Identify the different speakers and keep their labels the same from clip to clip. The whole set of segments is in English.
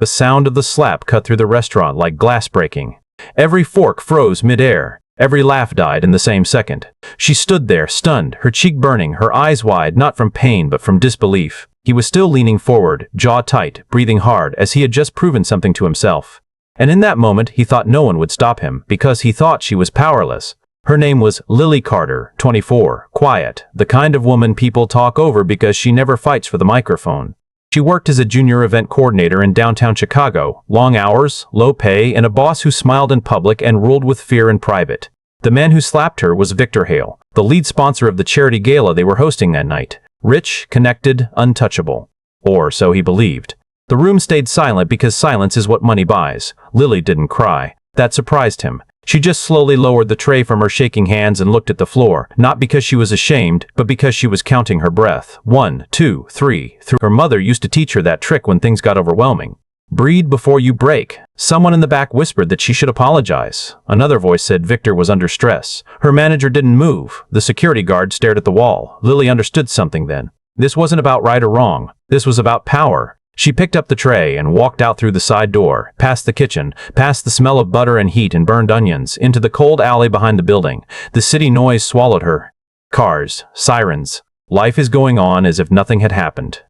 Speaker 1: The sound of the slap cut through the restaurant like glass breaking. Every fork froze mid-air. Every laugh died in the same second. She stood there, stunned, her cheek burning, her eyes wide, not from pain but from disbelief. He was still leaning forward, jaw tight, breathing hard, as he had just proven something to himself. And in that moment, he thought no one would stop him, because he thought she was powerless. Her name was Lily Carter, 24, quiet, the kind of woman people talk over because she never fights for the microphone. She worked as a junior event coordinator in downtown Chicago, long hours, low pay, and a boss who smiled in public and ruled with fear in private. The man who slapped her was Victor Hale, the lead sponsor of the charity gala they were hosting that night. Rich, connected, untouchable. Or so he believed. The room stayed silent because silence is what money buys. Lily didn't cry. That surprised him. She just slowly lowered the tray from her shaking hands and looked at the floor, not because she was ashamed, but because she was counting her breath. 1, 2, 3. Her mother used to teach her that trick when things got overwhelming. Breathe before you break. Someone in the back whispered that she should apologize. Another voice said Victor was under stress. Her manager didn't move. The security guard stared at the wall. Lily understood something then. This wasn't about right or wrong. This was about power. She picked up the tray and walked out through the side door, past the kitchen, past the smell of butter and heat and burned onions, into the cold alley behind the building. The city noise swallowed her. Cars, sirens. Life is going on as if nothing had happened.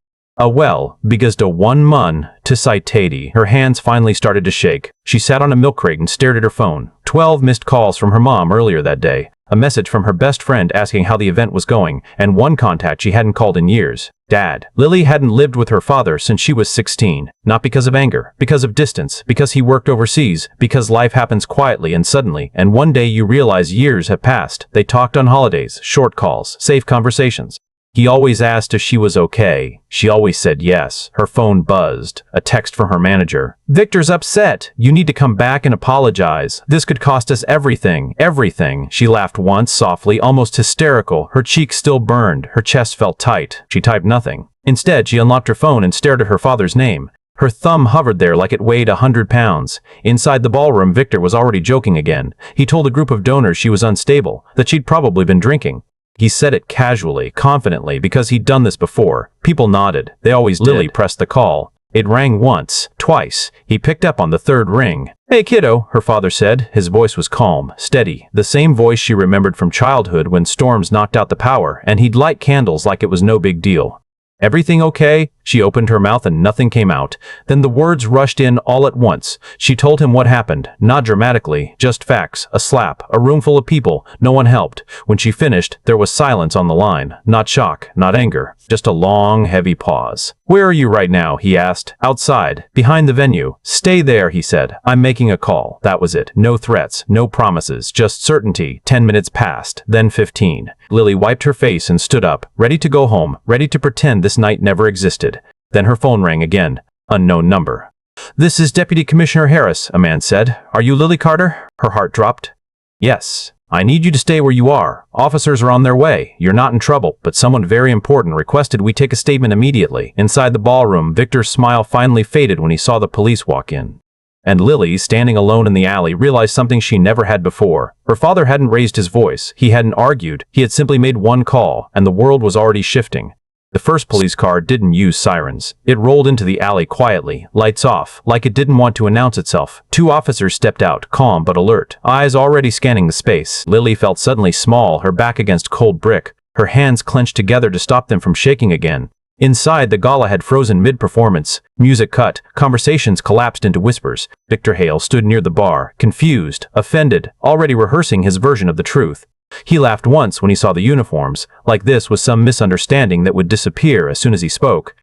Speaker 1: Because to one mon, to Saitati, her hands finally started to shake. She sat on a milk crate and stared at her phone. 12 missed calls from her mom earlier that day. A message from her best friend asking how the event was going, and one contact she hadn't called in years. Dad. Lily hadn't lived with her father since she was 16. Not because of anger, because of distance, because he worked overseas, because life happens quietly and suddenly, and one day you realize years have passed. They talked on holidays, short calls, safe conversations. He always asked if she was okay. She always said yes. Her phone buzzed. A text from her manager. Victor's upset. You need to come back and apologize. This could cost us everything. Everything. She laughed once, softly, almost hysterical. Her cheeks still burned. Her chest felt tight. She typed nothing. Instead, she unlocked her phone and stared at her father's name. Her thumb hovered there like it weighed 100 pounds. Inside the ballroom, Victor was already joking again. He told a group of donors she was unstable, that she'd probably been drinking. He said it casually, confidently, because he'd done this before. People nodded. They always did. Lily pressed the call. It rang once, twice. He picked up on the third ring. Hey kiddo, her father said. His voice was calm, steady, the same voice she remembered from childhood when storms knocked out the power, and he'd light candles like it was no big deal. Everything okay? She opened her mouth and nothing came out. Then the words rushed in all at once. She told him what happened, not dramatically, just facts, a slap, a room full of people, no one helped. When she finished, there was silence on the line, not shock, not anger, just a long, heavy pause. Where are you right now? He asked. Outside, behind the venue. Stay there, he said. I'm making a call. That was it. No threats, no promises, just certainty. 10 minutes passed, then 15. Lily wiped her face and stood up, ready to go home, ready to pretend this night never existed. Then her phone rang again. Unknown number. This is Deputy Commissioner Harris, a man said. Are you Lily Carter? Her heart dropped. Yes. I need you to stay where you are. Officers are on their way. You're not in trouble, but someone very important requested we take a statement immediately. Inside the ballroom, Victor's smile finally faded when he saw the police walk in. And Lily, standing alone in the alley, realized something she never had before. Her father hadn't raised his voice. He hadn't argued. He had simply made one call, and the world was already shifting. The first police car didn't use sirens. It rolled into the alley quietly, lights off, like it didn't want to announce itself. 2 officers stepped out, calm but alert, eyes already scanning the space. Lily felt suddenly small, her back against cold brick, her hands clenched together to stop them from shaking again. Inside, the gala had frozen mid-performance. Music cut, conversations collapsed into whispers. Victor Hale stood near the bar, confused, offended, already rehearsing his version of the truth. He laughed once when he saw the uniforms, like this was some misunderstanding that would disappear as soon as he spoke.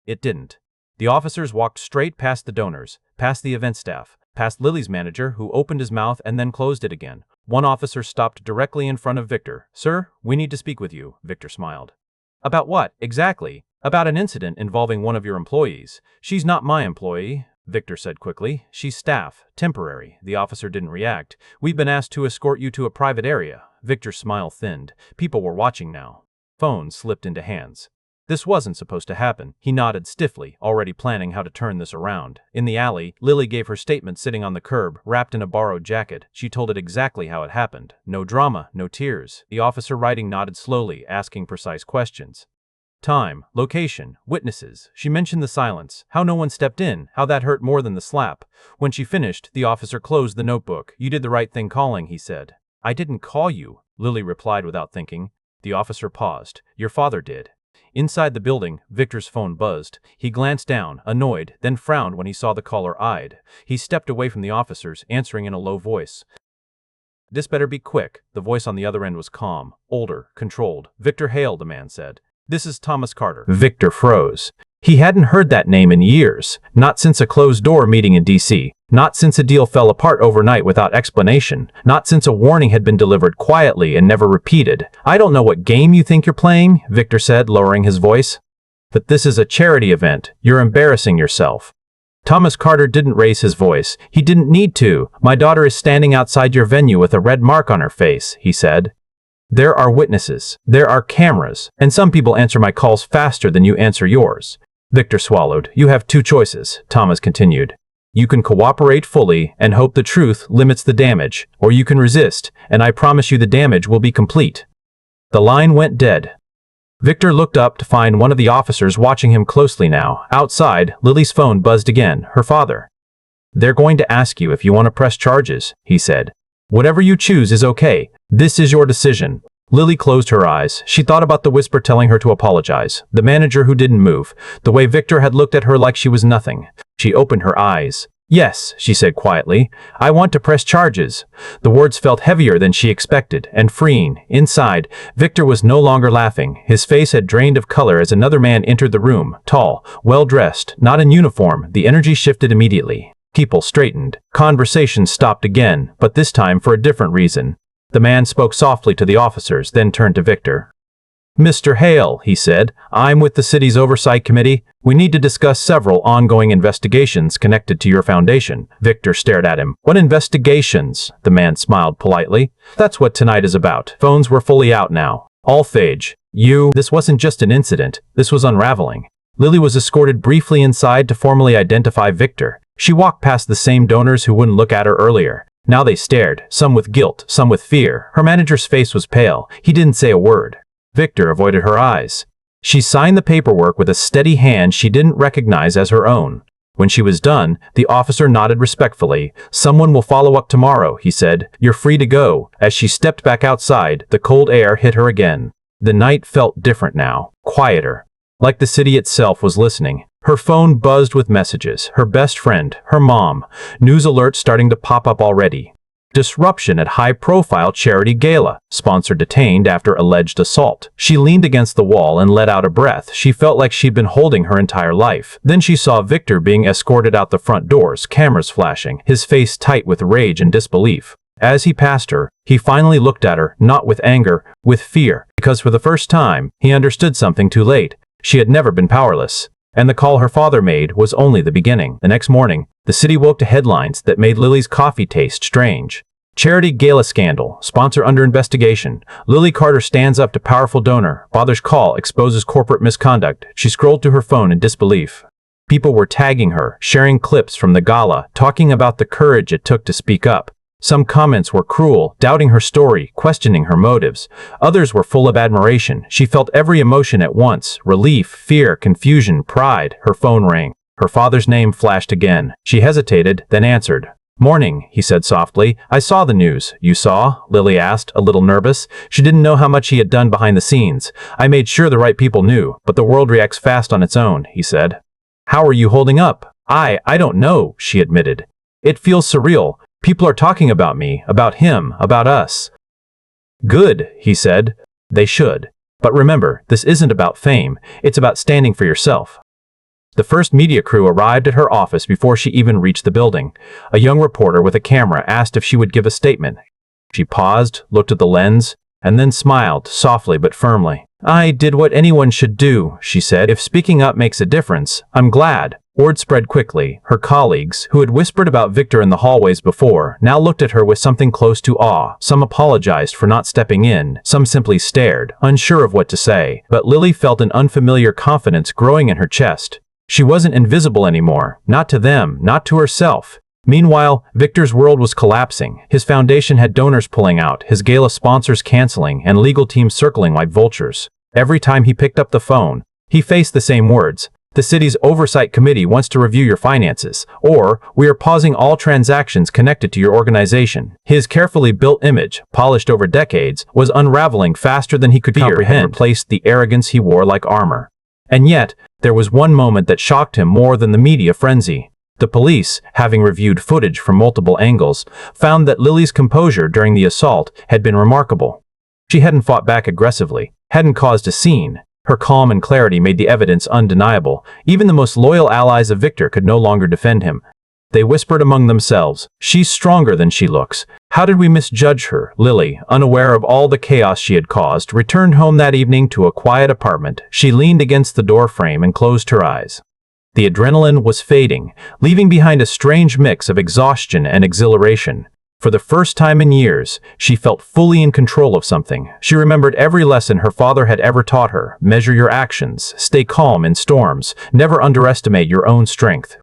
Speaker 1: It didn't. The officers walked straight past the donors, past the event staff, past Lily's manager, who opened his mouth and then closed it again. One officer stopped directly in front of Victor. Sir, we need to speak with you, Victor smiled. About what, exactly? About an incident involving one of your employees. She's not my employee, Victor said quickly. She's staff, temporary. The officer didn't react. We've been asked to escort you to a private area. Victor's smile thinned. People were watching now. Phones slipped into hands. This wasn't supposed to happen. He nodded stiffly, already planning how to turn this around. In the alley, Lily gave her statement sitting on the curb, wrapped in a borrowed jacket. She told it exactly how it happened. No drama, no tears. The officer writing nodded slowly, asking precise questions. Time, location, witnesses. She mentioned the silence, how no one stepped in, how that hurt more than the slap. When she finished, the officer closed the notebook. "You did the right thing calling," he said. "I didn't call you," Lily replied without thinking. The officer paused. "Your father did." Inside the building, Victor's phone buzzed. He glanced down, annoyed, then frowned when he saw the caller eyed. He stepped away from the officers, answering in a low voice. "This better be quick." The voice on the other end was calm, older, controlled. "Victor Hale," the man said. "This is Thomas Carter." Victor froze. He hadn't heard that name in years, not since a closed-door meeting in D.C., not since a deal fell apart overnight without explanation, not since a warning had been delivered quietly and never repeated. "I don't know what game you think you're playing," Victor said, lowering his voice. "But this is a charity event. You're embarrassing yourself." Thomas Carter didn't raise his voice. He didn't need to. "My daughter is standing outside your venue with a red mark on her face," he said. "There are witnesses. There are cameras. And some people answer my calls faster than you answer yours." Victor swallowed. "You have two choices," Thomas continued. "You can cooperate fully and hope the truth limits the damage, or you can resist, and I promise you the damage will be complete." The line went dead. Victor looked up to find one of the officers watching him closely now. Outside, Lily's phone buzzed again, her father. "They're going to ask you if you want to press charges," he said. "Whatever you choose is okay. This is your decision." Lily closed her eyes. She thought about the whisper telling her to apologize, the manager who didn't move, the way Victor had looked at her like she was nothing. She opened her eyes. "Yes," she said quietly. "I want to press charges." The words felt heavier than she expected, and freeing. Inside, Victor was no longer laughing. His face had drained of color as another man entered the room, tall, well-dressed, not in uniform. The energy shifted immediately. People straightened. Conversation stopped again, but this time for a different reason. The man spoke softly to the officers, then turned to Victor. "Mr. Hale," he said, "I'm with the city's oversight committee. We need to discuss several ongoing investigations connected to your foundation." Victor stared at him. "What investigations?" The man smiled politely. "That's what tonight is about." Phones were fully out now. "All Phage. You." This wasn't just an incident. This was unraveling. Lily was escorted briefly inside to formally identify Victor. She walked past the same donors who wouldn't look at her earlier. Now they stared, some with guilt, some with fear. Her manager's face was pale. He didn't say a word. Victor avoided her eyes. She signed the paperwork with a steady hand she didn't recognize as her own. When she was done, the officer nodded respectfully. "Someone will follow up tomorrow," he said. "You're free to go." As she stepped back outside, the cold air hit her again. The night felt different now, quieter. Like the city itself was listening. Her phone buzzed with messages. Her best friend, her mom. News alerts starting to pop up already. Disruption at high-profile charity gala. Sponsor detained after alleged assault. She leaned against the wall and let out a breath. She felt like she'd been holding her entire life. Then she saw Victor being escorted out the front doors, cameras flashing, his face tight with rage and disbelief. As he passed her, he finally looked at her, not with anger, with fear, because for the first time, he understood something too late. She had never been powerless. And the call her father made was only the beginning. The next morning, the city woke to headlines that made Lily's coffee taste strange. Charity gala scandal, sponsor under investigation. Lily Carter stands up to powerful donor. Father's call exposes corporate misconduct. She scrolled through her phone in disbelief. People were tagging her, sharing clips from the gala, talking about the courage it took to speak up. Some comments were cruel, doubting her story, questioning her motives. Others were full of admiration. She felt every emotion at once: relief, fear, confusion, pride. Her phone rang. Her father's name flashed again. She hesitated, then answered. "Morning," he said softly. "I saw the news." "You saw?" Lily asked, a little nervous. She didn't know how much he had done behind the scenes. "I made sure the right people knew, but the world reacts fast on its own," he said. "How are you holding up?" I don't know," she admitted. "It feels surreal. People are talking about me, about him, about us." "Good," he said. "They should. But remember, this isn't about fame. It's about standing for yourself." The first media crew arrived at her office before she even reached the building. A young reporter with a camera asked if she would give a statement. She paused, looked at the lens, and then smiled, softly but firmly. "I did what anyone should do," she said. "If speaking up makes a difference, I'm glad." Word spread quickly. Her colleagues, who had whispered about Victor in the hallways before, now looked at her with something close to awe. Some apologized for not stepping in. Some simply stared, unsure of what to say. But Lily felt an unfamiliar confidence growing in her chest. She wasn't invisible anymore. Not to them, not to herself. Meanwhile, Victor's world was collapsing. His foundation had donors pulling out, his gala sponsors canceling, and legal teams circling like vultures. Every time he picked up the phone, he faced the same words. The city's oversight committee wants to review your finances, or we are pausing all transactions connected to your organization. His carefully built image, polished over decades, was unraveling faster than he could comprehend, and replaced the arrogance he wore like armor. And yet, there was one moment that shocked him more than the media frenzy. The police, having reviewed footage from multiple angles, found that Lily's composure during the assault had been remarkable. She hadn't fought back aggressively, hadn't caused a scene. Her calm and clarity made the evidence undeniable. Even the most loyal allies of Victor could no longer defend him. They whispered among themselves, "She's stronger than she looks. How did we misjudge her?" Lily, unaware of all the chaos she had caused, returned home that evening to a quiet apartment. She leaned against the door frame and closed her eyes. The adrenaline was fading, leaving behind a strange mix of exhaustion and exhilaration. For the first time in years, she felt fully in control of something. She remembered every lesson her father had ever taught her. Measure your actions, stay calm in storms, never underestimate your own strength.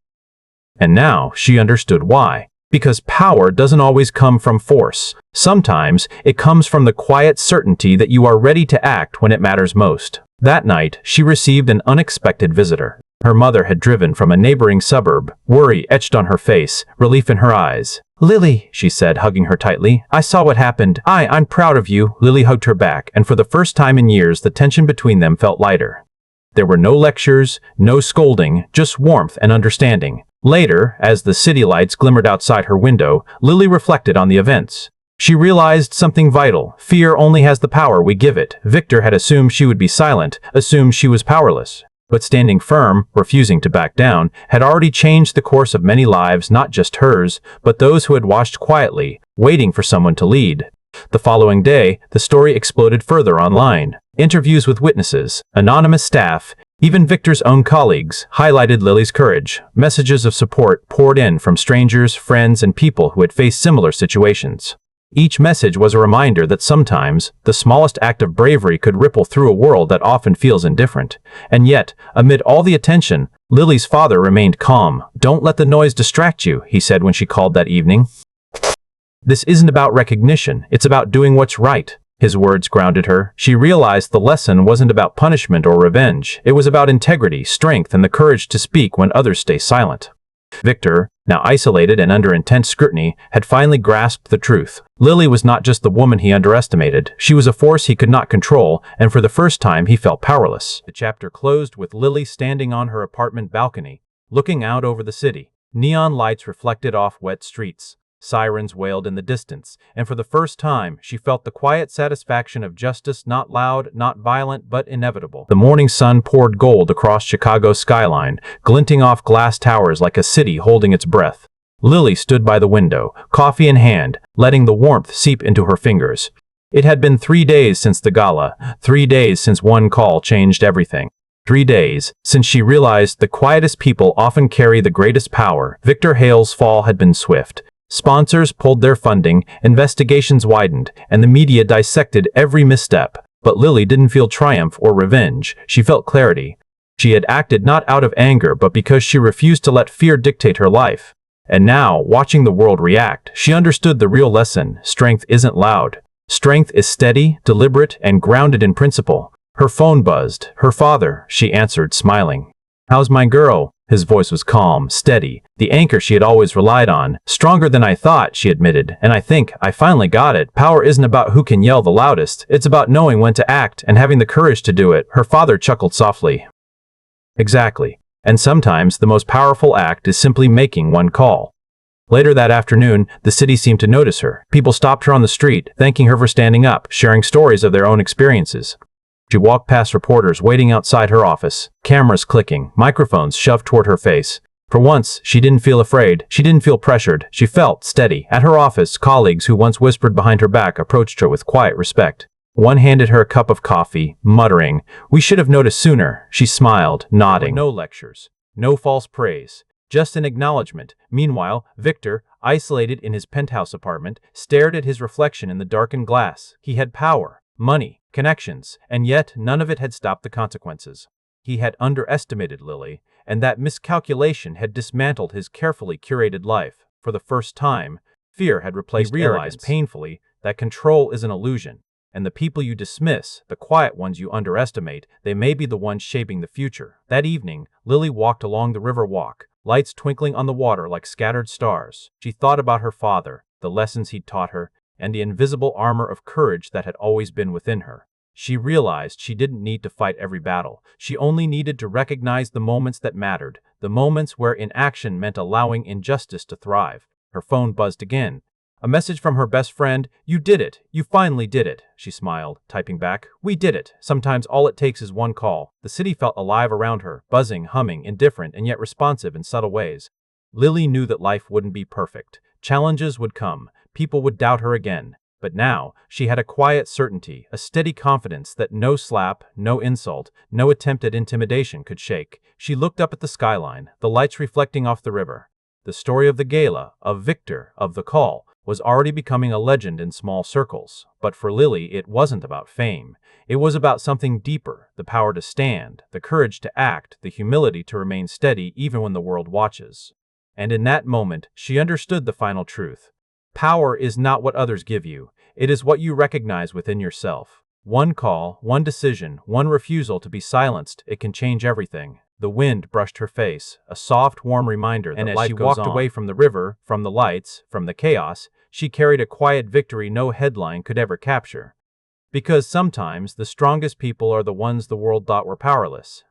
Speaker 1: And now she understood why. Because power doesn't always come from force. Sometimes it comes from the quiet certainty that you are ready to act when it matters most. That night, she received an unexpected visitor. Her mother had driven from a neighboring suburb, worry etched on her face, relief in her eyes. "Lily," she said, hugging her tightly, "I saw what happened. I'm proud of you." Lily hugged her back, and for the first time in years, the tension between them felt lighter. There were no lectures, no scolding, just warmth and understanding. Later, as the city lights glimmered outside her window, Lily reflected on the events. She realized something vital. Fear only has the power we give it. Victor had assumed she would be silent, assumed she was powerless. But standing firm, refusing to back down, had already changed the course of many lives, not just hers, but those who had watched quietly, waiting for someone to lead. The following day, the story exploded further online. Interviews with witnesses, anonymous staff, even Victor's own colleagues highlighted Lily's courage. Messages of support poured in from strangers, friends, and people who had faced similar situations. Each message was a reminder that sometimes the smallest act of bravery could ripple through a world that often feels indifferent. And yet, amid all the attention, Lily's father remained calm. "Don't let the noise distract you," he said when she called that evening. "This isn't about recognition, it's about doing what's right." His words grounded her. She realized the lesson wasn't about punishment or revenge. It was about integrity, strength, and the courage to speak when others stay silent. Victor, now isolated and under intense scrutiny, had finally grasped the truth. Lily was not just the woman he underestimated. She was a force he could not control, and for the first time he felt powerless. The chapter closed with Lily standing on her apartment balcony, looking out over the city. Neon lights reflected off wet streets. Sirens wailed in the distance, and for the first time, she felt the quiet satisfaction of justice, not loud, not violent, but inevitable. The morning sun poured gold across Chicago's skyline, glinting off glass towers like a city holding its breath. Lily stood by the window, coffee in hand, letting the warmth seep into her fingers. It had been 3 days since the gala, 3 days since one call changed everything. 3 days since she realized the quietest people often carry the greatest power. Victor Hale's fall had been swift. Sponsors pulled their funding, investigations widened, and the media dissected every misstep. But Lily didn't feel triumph or revenge. She felt clarity. She had acted not out of anger, but because she refused to let fear dictate her life. And now, watching the world react, she understood the real lesson. Strength isn't loud. Strength is steady, deliberate, and grounded in principle. Her phone buzzed. Her father, she answered, smiling. "How's my girl?" His voice was calm, steady, the anchor she had always relied on. "Stronger than I thought," she admitted, "and I think I finally got it. Power isn't about who can yell the loudest. It's about knowing when to act and having the courage to do it." Her father chuckled softly. "Exactly. And sometimes the most powerful act is simply making one call." Later that afternoon, the city seemed to notice her. People stopped her on the street, thanking her for standing up, sharing stories of their own experiences. She walked past reporters waiting outside her office, cameras clicking, microphones shoved toward her face. For once, she didn't feel afraid. She didn't feel pressured. She felt steady. At her office, colleagues who once whispered behind her back approached her with quiet respect. One handed her a cup of coffee, muttering, "We should have noticed sooner." She smiled, nodding. No lectures, no false praise, just an acknowledgement. Meanwhile, Victor, isolated in his penthouse apartment, stared at his reflection in the darkened glass. He had power, money, connections, and yet none of it had stopped the consequences. He had underestimated Lily, and that miscalculation had dismantled his carefully curated life. For the first time, fear had replaced arrogance. He realized painfully that control is an illusion. And the people you dismiss, the quiet ones you underestimate, they may be the ones shaping the future. That evening, Lily walked along the river walk, lights twinkling on the water like scattered stars. She thought about her father, the lessons he'd taught her, and the invisible armor of courage that had always been within her. She realized she didn't need to fight every battle. She only needed to recognize the moments that mattered, the moments where inaction meant allowing injustice to thrive. Her phone buzzed again. A message from her best friend. "You did it. You finally did it," she smiled, typing back. "We did it." Sometimes all it takes is one call. The city felt alive around her, buzzing, humming, indifferent, and yet responsive in subtle ways. Lily knew that life wouldn't be perfect. Challenges would come. People would doubt her again. But now, she had a quiet certainty, a steady confidence that no slap, no insult, no attempt at intimidation could shake. She looked up at the skyline, the lights reflecting off the river. The story of the gala, of Victor, of the call, was already becoming a legend in small circles. But for Lily, it wasn't about fame. It was about something deeper, the power to stand, the courage to act, the humility to remain steady even when the world watches. And in that moment, she understood the final truth. Power is not what others give you. It is what you recognize within yourself. One call, one decision, one refusal to be silenced, it can change everything. The wind brushed her face, a soft, warm reminder that as she walked away from the river, from the lights, from the chaos, she carried a quiet victory no headline could ever capture. Because sometimes the strongest people are the ones the world thought were powerless.